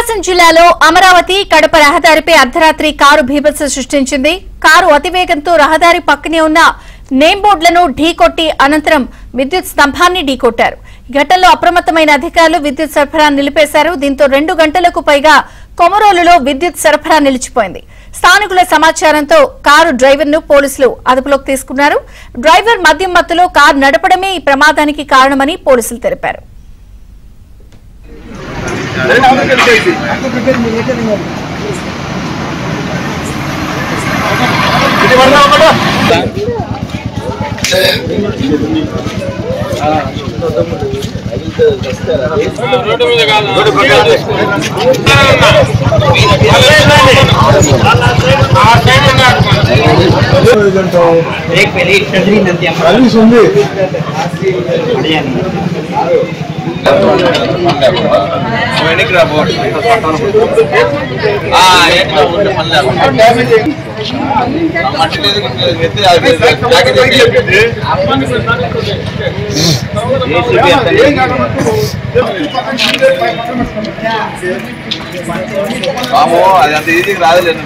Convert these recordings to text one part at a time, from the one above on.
ప్రకాశం జిల్లాలో అమరావతి కడప రహదారిపై అర్ధరాత్రి కారు బీభత్సం సృష్టించింది. కారు అతివేగంతో రహదారి పక్కనే ఉన్న నేమ్ బోర్డులను ఢీకొట్టి అనంతరం విద్యుత్ స్తంభాన్ని ఢీకొట్టారు. ఘటనలో అప్రమత్తమైన అధికారులు విద్యుత్ సరఫరా నిలిపేశారు. దీంతో 2 గంటలకు పైగా కొమరోలులో విద్యుత్ సరఫరా నిలిచిపోయింది. స్థానికుల సమాచారంతో కారు డ్రైవర్ను పోలీసులు అదుపులోకి తీసుకున్నారు. డ్రైవర్ మద్యం మత్తులో కారు నడపడమే ఈ ప్రమాదానికి కారణమని పోలీసులు తెలిపారు. అది అంత ఈజీగా రాదులేదు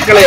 ఇక్కడ